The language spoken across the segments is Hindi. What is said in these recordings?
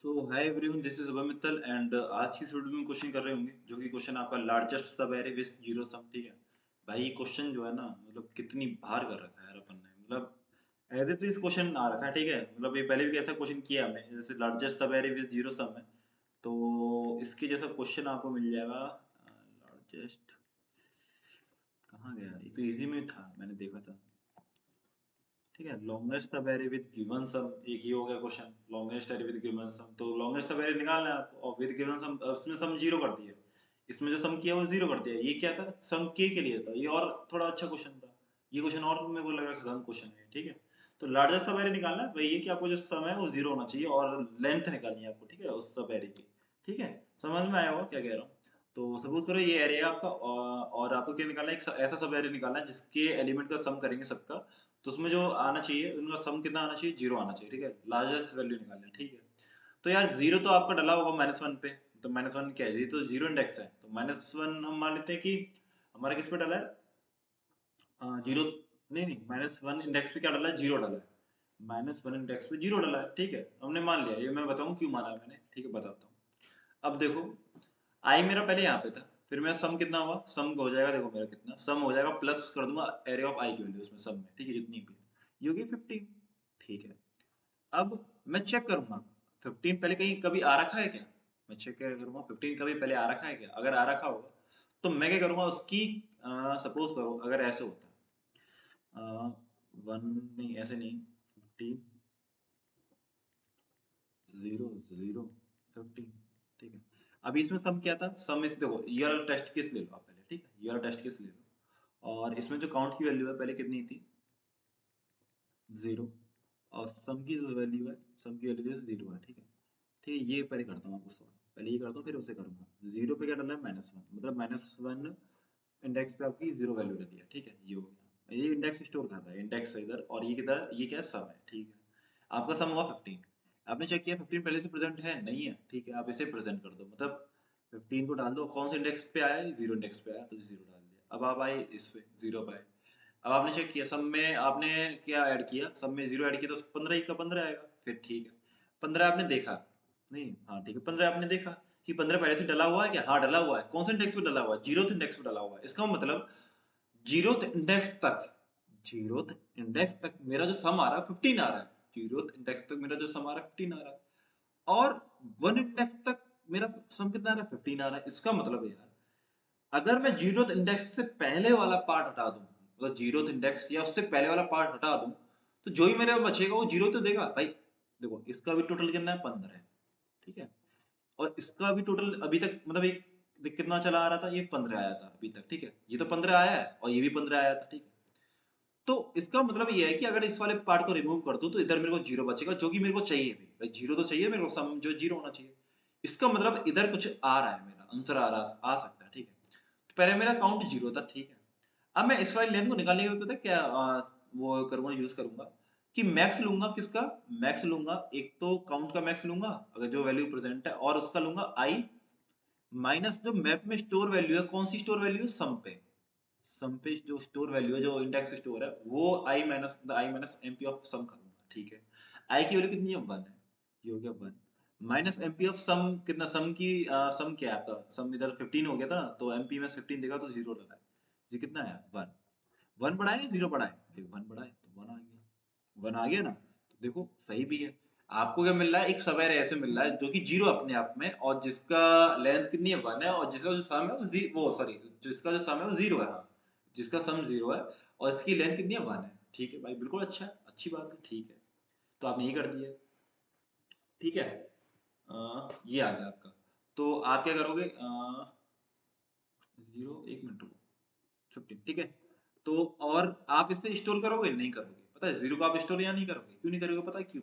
So hi everyone, this is Abhay Mittal and आज की इस वीडियो में क्वेश्चन कर रहे होंगे जो कि क्वेश्चन आपका लार्जेस्ट सब एरे विद जीरो सम। ठीक है भाई, क्वेश्चन जो है ना, मतलब कितनी बार कर रखा है यार अपन ने, मतलब एज इट इज क्वेश्चन आ रखा है। ठीक है, मतलब ये पहले भी ऐसा क्वेश्चन किया हमने, जैसे लार्जेस्ट सब एरे विद जीरो सम है, तो इसके जैसा क्वेश्चन आपको मिल जाएगा। लार्जेस्ट कहाँ गया, ये तो इजी में था, मैंने देखा था। ठीक है, लॉन्गेस्ट सब एरे विद गिवन सम, एक ही हो गया question, longest array with given sum. तो लॉन्गेस्ट सब एरे निकालना है आपको, और विद गिवन सम उसमें सम जीरो कर दिया, इसमें जो सम किया वो जीरो कर दिया। ये क्या था, सम के लिए था ये, और थोड़ा अच्छा क्वेश्चन था ये क्वेश्चन, और मेरे को लगा खत्म क्वेश्चन है। ठीक है, तो लार्जेस्ट सब एरे निकालना है, वही है कि आपको जो सम है वो जीरो होना चाहिए और लेंथ निकालनी है आपको। ठीक है, उस सब एरे की। ठीक है, समझ में आया होगा क्या कह रहा हूँ। तो सपोज करो ये एरे है आपका, और आपको क्या निकालना है, एक ऐसा सब एरे निकालना है जिसके एलिमेंट का सम करेंगे सबका, तो उसमें जो आना चाहिए उनका सम कितना आना चाहिए, जीरो आना चाहिए। ठीक है, लार्जेस्ट वैल्यू निकालना है। ठीक है, तो यार जीरो तो आपका डला होगा -1 पे, तो -1 क्या है, ये तो जीरो इंडेक्स है, तो -1 हम मान लेते हैं कि हमारा किस पे डला है, जीरो। नहीं नहीं, -1 इंडेक्स पे क्या डला है, जीरो डला है। -1 इंडेक्स पे जीरो डला है। ठीक है, हमने मान लिया, ये मैं बताऊं क्यों माना है मैंने। ठीक है, बताता हूँ। अब देखो, आई मेरा पहले यहाँ पे था, फिर मेरा सम कितना हुआ, सम हो जाएगा, देखो मेरा कितना सम हो जाएगा, प्लस कर दूंगा एरे ऑफ आई की वैल्यू उसमें सम में। ठीक है, जितनी भी ये होगी 15। ठीक है, अब मैं चेक करूंगा 15 पहले कहीं कभी आ रखा है क्या। मैं चेक क्या करूंगा, 15 कभी पहले आ रखा है क्या, अगर आ रखा होगा तो मैं क्या करूंगा उसकी, सपोज करो अगर ऐसे होता, 1 नहीं, ऐसे नहीं, 15 0 0 15। ठीक है, अभी इसमें सम क्या था, सम इस देखो, ये वाला टेस्ट केस ले लो आप पहले। ठीक है, ये वाला टेस्ट केस ले लो, और इसमें जो काउंट की वैल्यू है पहले कितनी थी, 0, और सम की जो वैल्यू है, सम की वैल्यू 0 है। ठीक है, ठीक है, ये पहले करता हूँ आपको सॉल्व, पहले ये करता हूँ फिर उसे करूंगा। 0 पे क्या डाला है, -1, मतलब -1 इंडेक्स पे आपकी 0 वैल्यू डाली है। ठीक है, ये हो गया, ये इंडेक्स स्टोर कर रहा है, इंडेक्स है इधर, और ये किधर, ये क्या है, सम है। ठीक है, आपका सम हुआ 15, आपने चेक किया 15 पहले से प्रेजेंट है, नहीं है। ठीक है, आप इसे प्रेजेंट कर दो, मतलब 15 को डाल दो, कौन से इंडेक्स पे आया है, 0 इंडेक्स पे आया, तो 0 डाल दिया। अब आप आए इस पे 0 पे आए, अब आपने चेक किया सब में, आपने क्या ऐड किया, सब में 0 ऐड किया, तो 15 का 15 आएगा। फिर ठीक है, 15 आपने देखा, नहीं, हाँ ठीक है, 15 आपने देखा कि 15 पहले से डला हुआ है क्या, हाँ डला हुआ है। कौन से इंडेक्स पे डला हुआ है, जीरोथ इंडेक्स पे डला हुआ है। इसका मतलब जीरोथ इंडेक्स तक, जीरोथ इंडेक्स तक मेरा जो सम आ रहा है 15 आ रहा है, जीरोथ इंडेक्स तक मेरा जो सम आ रहा है 15 आ रहा है, और 1 इंडेक्स तक मेरा सम कितना आ रहा है, 15 आ रहा है। इसका मतलब है यार, अगर मैं जीरोथ इंडेक्स से पहले वाला पार्ट हटा दूं, मतलब जीरोथ इंडेक्स या उससे पहले वाला पार्ट हटा दूं, तो जो ही मेरे पास बचेगा वो जीरो तो देगा भाई। देखो इसका भी टोटल कितना है, 15 है। ठीक है, और इसका भी टोटल अभी तक, मतलब एक कितना चला आ रहा था, ये 15 आया था अभी तक। ठीक है, ये तो 15 आया है और ये भी 15 आया था। ठीक है, तो इसका मतलब ये है कि अगर इस वाले पार्ट को रिमूव कर दूं तो इधर मेरे को जीरो बचेगा, जो कि मेरे को चाहिए भी भाई, जीरो तो चाहिए मेरे को, सम जो जीरो होना चाहिए। इसका मतलब इधर कुछ आ रहा है, मेरा आंसर आ सकता है। ठीक है, तो पहले मेरा काउंट जीरो था। ठीक है, अब मैं इस वाली लेंथ को निकालने के लिए पता है क्या, वो करूंगा, यूज करूंगा कि मैक्स लूंगा, किसका मैक्स लूंगा, एक तो काउंट का मैक्स लूंगा अगर जो वैल्यू प्रेजेंट है, और उसका लूंगा आई माइनस जो मैप में स्टोर वैल्यू है, कौन सी स्टोर वैल्यू है, सम पे, सम पे जो स्टोर वैल्यू है, जो इंडेक्स स्टोर है, वो आई माइनस एमपी ऑफ सम करूंगा। ठीक है, आई की वैल्यू कितनी है, 1 है, ये हो गया 1, माइनस एमपी ऑफ सम कितना, सम की सम क्या है आपका, सम इधर 15 हो गया था ना, तो एमपी में 15 देगा तो 0 डला है, ये कितना है, 1। 1 बढ़ाए 0 बढ़ाए भाई, 1 बढ़ाए तो 1 आ गया, 1 आ गया ना, तो देखो सही भी है। आपको क्या मिल रहा है, एक सब एरे ऐसे मिल रहा है जो कि जीरो अपने आप में, और जिसका लेंथ कितनी है, 1 है, और जिसका जो सम है वो सॉरी, जिसका जो सम है वो 0 है, हाँ, जिसका सम 0 है और इसकी लेंथ कितनी है, 1 है। ठीक है भाई, बिल्कुल अच्छा है, अच्छी बात है। ठीक है, तो आपने ये कर दिया। ठीक है, ये आ गया आपका, तो आप क्या करोगे, 0, 1 मिनट रुको, 15। ठीक है, तो और आप इसे स्टोर करोगे, नहीं करोगे, पता है, 0 को आप स्टोर या नहीं करोगे, क्यों नहीं करोगे, पता है क्यों,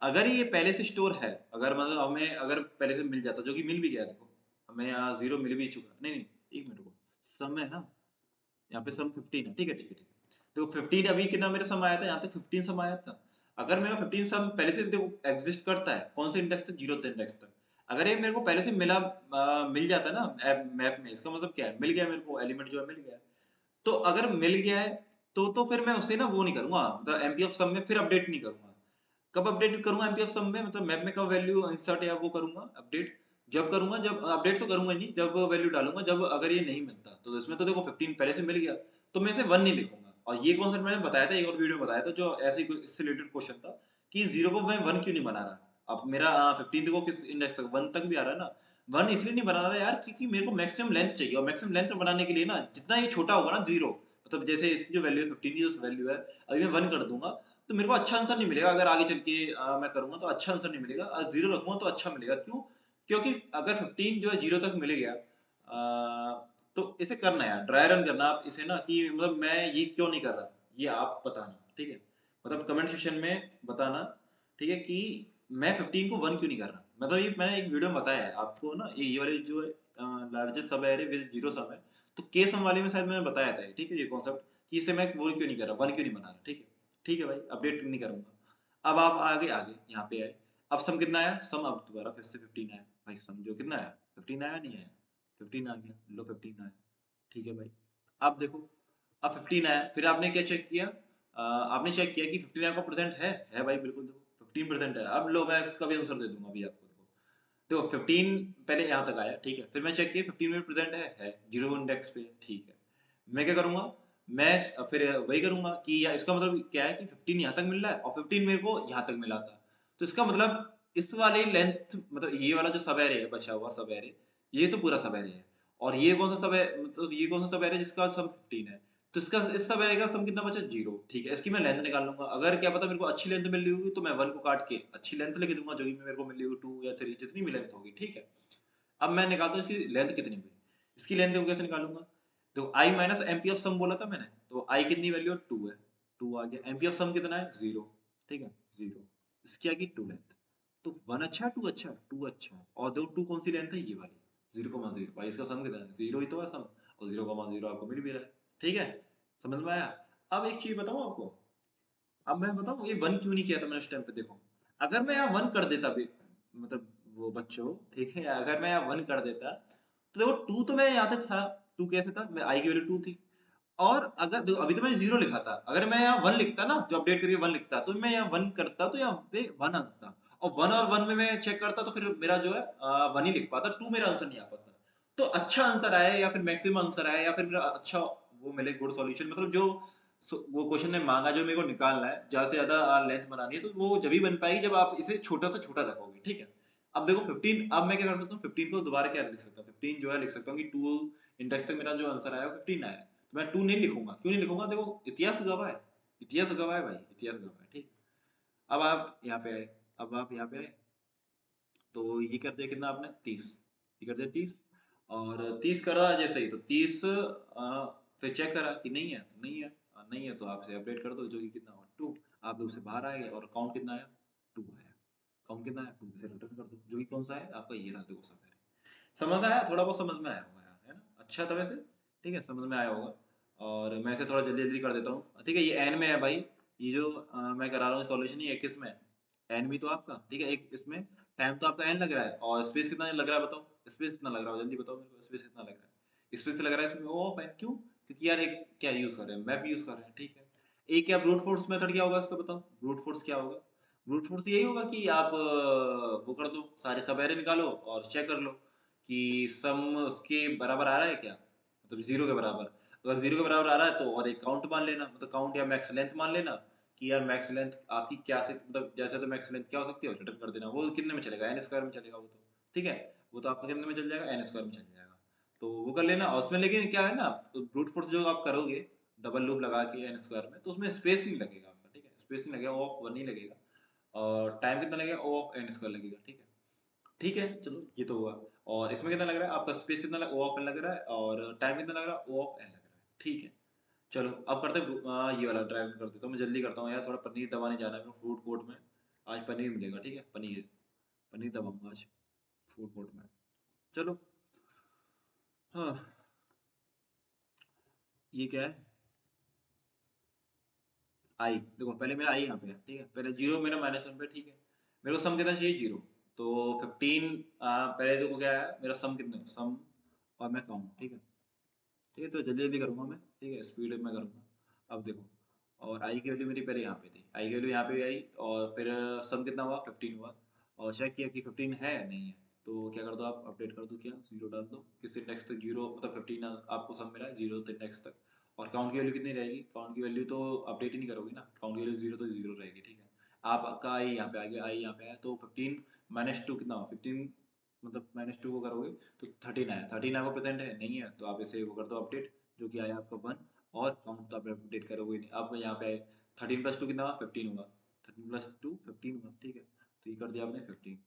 अगर ये पहले से स्टोर है, अगर मतलब हमें अगर पहले से मिल जाता, जो कि मिल भी गया, देखो हमें यहाँ 0 मिल भी चुका, नहीं नहीं, 1 मिनट रुको, सम है ना, यहाँ पे सम 15 है। ठीक है, ठीक है, ठीक है, तो 15 अभी कितना मेरा सम आया था, यहाँ तक 15 सम आया था। अगर मेरा 15 सम पहले से देखो एग्जिस्ट करता है, कौन से इंडेक्स तक, 0th इंडेक्स तक, अगर ये मेरे को पहले से मिल जाता है ना मैप में, इसका मतलब क्या है, मिल गया मेरे को, एलिमेंट जो है मिल गया। तो अगर मिल गया है तो फिर मैं उसे ना वो नहीं करूंगा, मतलब एमपी ऑफ सम में फिर अपडेट नहीं करूंगा। कब अपडेट करूंगा एमपी ऑफ सम में, मतलब मैप में कब वैल्यू इंसर्ट या वो करूंगा अपडेट, जब करूंगा, जब अपडेट तो करूंगा नहीं, जब वैल्यू डालूंगा, जब अगर ये नहीं मिलता तो इसमें तो देखो 15 पहले से मिल गया, तो मैं इसे 1 नहीं लिखूंगा। और ये कॉन्सेप्ट मैंने बताया था, एक और वीडियो में बताया था जो ऐसे ही इससे रिलेटेड क्वेश्चन था कि 0 को मैं 1 क्यों नहीं बना रहा। अब मेरा 15 देखो किस इंडेक्स तक, 1 तक भी आ रहा है ना। 1 इसलिए नहीं बना रहा यार क्योंकि मेरे को मैक्सिमम लेंथ चाहिए, और मैक्सिमम लेंथ बनाने के लिए ना जितना ये छोटा होगा ना 0, मतलब जैसे इसकी जो वैल्यू है 15 की जो वैल्यू है, अभी मैं 1 कर दूंगा तो मेरे को अच्छा आंसर नहीं मिलेगा। अगर आगे चल के मैं करूंगा तो अच्छा आंसर नहीं मिलेगा, और 0 रखूंगा तो अच्छा मिलेगा। क्यों? क्योंकि अगर 15 जो है 0 तक मिल गया, तो इसे करना है यार, ड्राई रन करना आप इसे ना, कि मतलब मैं ये क्यों नहीं कर रहा, ये आप बताना, ठीक है, मतलब कमेंट सेक्शन में बताना, ठीक है, कि मैं 15 को 1 क्यों नहीं कर रहा। मतलब ये मैंने एक वीडियो में बताया है आपको ना, ये वाले जो लार्जेस्ट सब एरे विद 0 सम है, तो के सम वाले में शायद मैंने बताया था, ठीक है, ये कॉन्सेप्ट कि इसे मैं वो क्यों नहीं कर रहा, 1 क्यों नहीं बना रहा, ठीक है। ठीक है भाई, अपडेट नहीं करूंगा। अब आप आगे आगे यहाँ पे आए, अब सम कितना आया, सम अब दोबारा फिर से 15 आया भाई, सम जो कितना आया 15 आया, नहीं आया 15 आ गया, लो 15 आया, ठीक है भाई। अब देखो, अब 15 आया, फिर आपने क्या चेक किया, आपने चेक किया कि 15 आपका प्रेजेंट है भाई, बिल्कुल देखो 15% है। अब लो मैं इसका भी आंसर दे दूंगा अभी आपको, देखो 15 पहले यहाँ तक आया, ठीक है, फिर मैं चेक किया 15 में प्रेजेंट है 0 इंडेक्स पे, ठीक है। मैं क्या करूंगा, मैं फिर वही करूंगा कि या इसका मतलब क्या है कि 15 यहाँ तक मिल रहा है और 15 मेरे को यहाँ तक मिला था, तो इसका मतलब इस वाले लेंथ, मतलब ये वाला जो सब एरे है, बचा हुआ सब एरे, ये तो पूरा सब एरे है। और ये कौन सा सब है, मतलब ये कौन सा सब एरे है जिसका सम 15 है, तो इसका इस सब एरे का सम कितना बचा 0, ठीक है। इसकी मैं लेंथ निकाल लूंगा, अगर क्या पता मेरे को अच्छी लेंथ मिल रही होगी तो मैं 1 को काट के अच्छी लेंथ लिख दूंगा, जो भी मेरे को मिल रही होगी 2 या 3, जितनी भी लेंथ होगी, ठीक है। अब मैं निकालता हूँ इसकी लेंथ कितनी हुई, इसकी लेंथ को कैसे निकालूंगा, तो आई माइनस एमपी ऑफ सम बोला था मैंने, तो आई कितनी वैल्यू है 2 है, 2 आ गया, एमपी ऑफ सम कितना है 0, ठीक है 0, इसकी आ गई 2 लेंथ, तो 1 अच्छा 2 अच्छा 2 अच्छा, और दो 2 कौन सी लेंथ है, ये वाली 0,0 भाई, इसका सम कितना है 0 ही तो है सम, और 0,0 आपको मिल भी रहा है, ठीक है, समझ में आया। अब एक चीज बताऊं आपको, अब मैं बताऊं ये 1 क्यों नहीं किया था मैंने उस टाइम पे, देखो अगर मैं यहाँ 1 कर देता भी, मतलब वो बच्चों, ठीक है, अगर मैं यहाँ 1 कर देता तो देखो 2 तो मैं यहाँ पे था, 2 कैसे था, मैं आई की वैल्यू 2 थी, और अगर देखो अभी तो मैं 0 लिखा था, अगर मैं यहाँ 1 लिखता ना, जो अपडेट करके 1 लिखता, तो मैं यहाँ 1 करता तो यहाँ पे 1 आता, और 1 और 1 में मैं चेक करता तो फिर मेरा जो है 1 ही लिख पाता, 2 मेरा आंसर नहीं आ पाता। तो अच्छा आंसर आए या फिर मैक्सिमम आंसर आए या फिर मेरा अच्छा वो मिले, गुड सॉल्यूशन, मतलब जो वो क्वेश्चन ने मांगा जो मेरे को निकालना है, ज्यादा से ज्यादा लेंथ बनानी है, तो वो जब ही बन पाएगी जब आप इसे छोटा से छोटा रखोगे, ठीक है। अब देखो 15, अब मैं क्या कर सकता हूँ 15 को दोबारा क्या लिख सकता हूँ, 15 जो है लिख सकता हूँ कि 2 इंडेक्स तक मेरा जो आंसर आया वो 15 आया, तो मैं 2 नहीं लिखूंगा, क्यों नहीं लिखूंगा, देखो इतिहास गवाह है, इतिहास गवाह है भाई, इतिहास गवाह है, ठीक। अब आप यहाँ पे आए, अब आप यहाँ पे आए, तो ये कर दिया कितना आपने 30, ये कर दिया 30, और 30 करा जैसे ही, तो 30 फिर चेक करा कि नहीं है तो नहीं है, नहीं है तो आप इसे अपडेट कर दो, जो कि कितना हुआ 2, आप लोग से बाहर आए और काउंट कितना आया 2 आया, काउंट कितना आया 2, से रिटर्न कर दो, जो कि कौन सा है आपका, ये रहा देखो सब है। समझ आया, थोड़ा बहुत समझ में आया होगा यार, है ना, अच्छा था वैसे, ठीक है, समझ में आया होगा। और मैं इसे थोड़ा जल्दी जल्दी कर देता हूँ, ठीक है, ये एन में है भाई, ये जो मैं करा रहा हूँ सॉल्यूशन, ये किस में है, एन भी तो आपका, ठीक है, एक इसमें टाइम तो आपका एन लग रहा है, और स्पेस कितना लग रहा है बताओ, स्पेस कितना लग रहा है जल्दी बताओ मेरे को, स्पेस कितना लग रहा है, स्पेस लग रहा है इसमें ओ ऑफ एन, क्यों, क्योंकि यार एक क्या यूज कर रहे हैं, मैप यूज कर रहे हैं, ठीक है। एक क्या ब्रूट फोर्स मेथड क्या होगा इसका बताओ, ब्रूट फोर्स क्या होगा, ब्रूट फोर्स यही होगा कि आप वो कर दो, सारे सब एरे निकालो और चेक कर लो कि सम उसके बराबर आ रहा है क्या, मतलब 0 के बराबर, अगर 0 के बराबर आ रहा है तो और एक काउंट मान लेना, मतलब काउंट या मैक्स लेंथ मान लेना, कि यार मैक्स लेंथ आपकी क्या से, मतलब जैसे तो मैक्स लेंथ क्या हो सकती है, रिटर्न कर देना, वो कितने में चलेगा एन स्क्वायर में चलेगा वो तो, ठीक है, वो तो आपका कितने में चल जाएगा एन स्क्वायर में चल जाएगा, तो वो कर लेना। और उसमें लेकिन क्या है ना, तो ब्रूट फोर्स जो आप करोगे डबल लूप लगा के एन स्क्वायर में, तो उसमें स्पेस नहीं लगेगा आपका, ठीक है, स्पेस नहीं लगेगा, वो 1 नहीं लगेगा, और टाइम कितना लगेगा ओ ऑफ एन स्क्वायर लगेगा, ठीक है, ठीक है, चलो ये तो हुआ। और इसमें कितना लग रहा है आपका, स्पेस कितना लग, ओ ऑफ एन लग रहा है, और टाइम कितना लग रहा है ओ ऑफ एन लग रहा है, ठीक है। चलो अब करते हैं ये वाला ड्राइव कर देता हूँ, मैं जल्दी करता हूँ यार, थोड़ा पनीर दबाने जाना है मेरे फूड कोर्ट में, आज पनीर मिलेगा, ठीक है, पनीर, पनीर दबाऊंगा आज फूड कोर्ट में। चलो, हाँ, ये क्या है, आई, देखो पहले मेरा आई यहाँ पे है, ठीक है, पहले 0 मेरा -1 पे, ठीक है, मेरे को सम कितना चाहिए 0, तो 15 पहले देखो क्या है मेरा सम कितना है, सम और मैं काउंट, ठीक है, ठीक है, तो जल्दी जल्दी करूंगा मैं, ठीक है, स्पीड में करूंगा। अब देखो और आई की वैल्यू मेरी पहले यहाँ पे थी, आई की वैल्यू यहाँ पे आई, और फिर सम कितना हुआ 15 हुआ, और चेक किया कि 15 है नहीं है, तो क्या कर दो आप अपडेट कर दो, क्या जीरो डाल दो, किस इंडेक्स तक जीरो, मतलब 15 आपको सम मिला है जीरो इंडेक्स तक, और काउंट की वैल्यू कितनी रहेगी, काउंट की वैल्यू तो अपडेट ही नहीं करोगे ना, काउंट की वैल्यू जीरो तो जीरो रहेगी, ठीक है। आपका आई यहाँ पे आ गया, आई यहाँ पे आया, तो 15 -2 कितना हुआ 15, मतलब -2 को करोगे तो 13 आया, 13 आपको प्रेजेंट है नहीं है, तो आप इसे वो कर दो अपडेट, जो कि आया आपका 1, और काउंट तो आप अपडेट करोगे नहीं। अब यहाँ पे 13 + 2 कितना हुआ 15 हुआ, 13 + 2 15 हुआ, ठीक है, तो ये कर दिया आपने 15,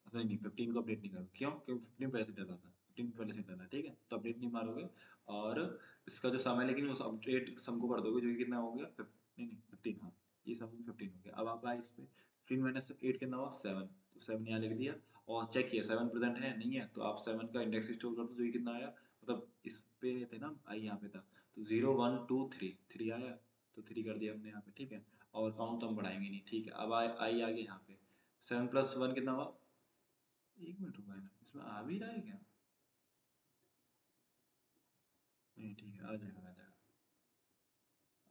नहीं नहीं 15 को अपडेट नहीं करो, क्यों, क्योंकि 15 पहले से डाला था, 15 पहले से डाला, ठीक है, तो अपडेट नहीं मारोगे, और इसका जो सम है, लेकिन उस अपडेट सम को कर दोगे, जो कि कितना हो गया नहीं नहीं 15, हाँ ये सम 15 हो गया। अब आप आए इस पे 15 - 8 कितना हुआ 7, तो 7 यहाँ लिख दिया, और चेक किया 7 प्रेजेंट है नहीं है, तो आप 7 का इंडेक्स स्टोर कर दो, जो कि कितना आया, मतलब इस पे थे ना, आई यहाँ पे था, तो 0 1 2 3 3 आया, तो 3 कर दिया हमने यहाँ पे, ठीक है, और काउंट तो हम बढ़ाएंगे नहीं, ठीक है। अब आई आ गया यहाँ पे 7 + 1 कितना हुआ, 1 मिनट रुका है ना, इसमें आ भी रहा है क्या, नहीं ठीक है, आ जाएगा आ जाएगा,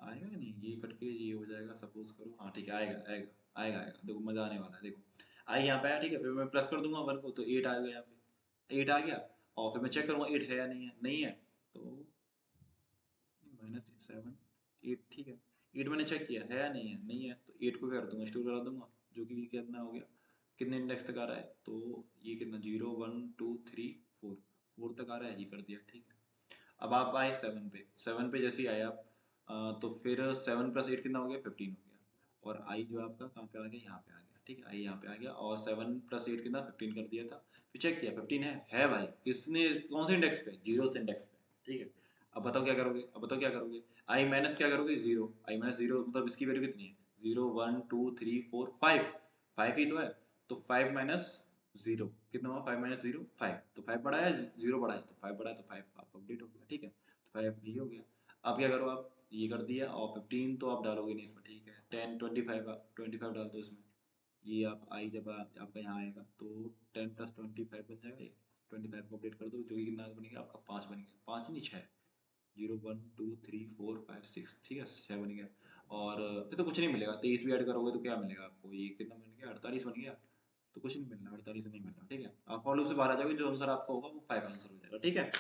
आएगा या नहीं, ये कट के ये हो जाएगा, सपोज करो, हाँ ठीक है, आएगा आएगा आएगा आएगा, देखो मजा आने वाला है, देखो आई यहाँ पे आया, ठीक है, फिर मैं प्लस कर दूंगा 1 को, तो 8 आ गया यहाँ पे, 8 आ गया, और फिर मैं चेक करूंगा 8 है या नहीं है, नहीं है, तो -7 8, ठीक है, 8 मैंने चेक किया है या नहीं है, नहीं है, तो 8 को क्या कर दूंगा, स्टोर करा दूंगा, जो कि कितना हो गया, कितने इंडेक्स तक आ रहा है, तो ये कितना 0 1 2 3 4 4 तक आ रहा है, ये कर दिया, ठीक है। अब आप आए 7 पे, 7 पे जैसे ही आए आप, तो फिर 7 + 8 कितना हो गया 15 हो गया, और आई जो है आपका कहाँ पे आ गया, यहाँ पे आ गया, ठीक है, आई यहाँ पे आ गया, और 7 + 8 कितना 15 कर दिया था, फिर चेक किया 15 है भाई, किसने कौन से इंडेक्स पे, जीरो इंडेक्स पे, ठीक है। अब बताओ क्या करोगे, अब बताओ क्या करोगे, आई माइनस क्या करोगे, जीरो, आई माइनस जीरो, मतलब इसकी वैल्यू कितनी है, 0 1 2 3 4 5, 5 ही तो है, तो 5 माइनस जीरो कितना हुआ, 5 - 0 5, तो 5 बढ़ा है, जीरो बढ़ा है, तो 5 बढ़ा है, तो 5 आप अपडेट हो गया, ठीक है, तो 5 ये हो गया। अब क्या करो आप, ये कर दिया, और 15 तो आप डालोगे नहीं इसमें, ठीक है, 10 25 आप 25 डाल दो इसमें, ये आप आई जब आपका यहाँ आएगा, तो 10 + 25 बन जाएगा, ये 25 को अपडेट कर दो, जो कि कितना बन गया आपका 5 बन गया, 5 नहीं 6, 0 1 2 3 4 5 6, ठीक है 6 बन गया, और फिर तो कुछ नहीं मिलेगा, 23 भी ऐड करोगे तो क्या मिलेगा आपको, ये कितना बन गया 48 बन गया, तो कुछ नहीं मिलना, 48 नहीं मिलना, ठीक है, आप फॉलो से बाहर आ जाओगे, जो आंसर आपका होगा वो 5 आंसर हो जाएगा, ठीक है।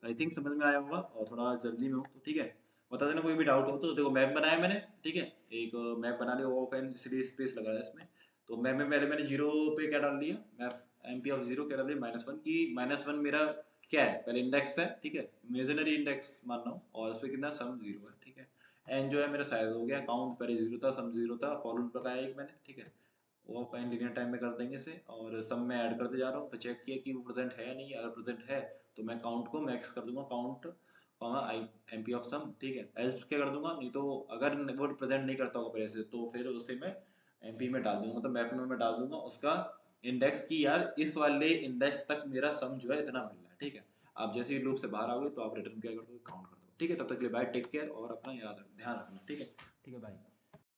आई थिंक समझ में आया होगा, और थोड़ा जल्दी में हो तो ठीक है, बता देना कोई भी डाउट हो तो। देखो मैप बनाया मैंने, ठीक है, एक मैप बना लिया, ओपन सीरीज स्पेस लगा है इसमें, तो मैप में पहले मैंने जीरो पे क्या डाल दिया, मैप एमपी ऑफ जीरो क्या डाल दिया -1 की, -1 मेरा क्या है, पहले इंडेक्स है, ठीक है, इमेजिनरी इंडेक्स मान रहा हूँ, और उस पर कितना सम जीरो है, ठीक है, एन जो है मेरा साइज हो गया, काउंट पहले जीरो था, सम जीरो था, फॉर लूप लगाया एक मैंने, ठीक है, वो आप लीनियर टाइम में कर देंगे इसे, और सब में ऐड करते जा रहा हूँ, फिर चेक किया कि वो प्रेजेंट है या नहीं है, अगर प्रेजेंट है तो मैं काउंट को मैक्स कर दूंगा, count comma I MP of sum, ठीक है, एल्स क्या कर दूंगा, नहीं तो अगर वो प्रेजेंट नहीं करता होगा पहले से, तो फिर उसे मैं एमपी में डाल दूंगा, मतलब मैप में मैं डाल दूंगा उसका इंडेक्स की, यार इस वाले इंडेक्स तक मेरा सम जो है इतना मिल रहा है, ठीक है। आप जैसे ही लूप से बाहर आओगे तो आप रिटर्न क्या कर दो, काउंट कर दो, ठीक है, तब तक के लिए बाय, टेक केयर, और अपना याद ध्यान रखना, ठीक है, ठीक है, बाय।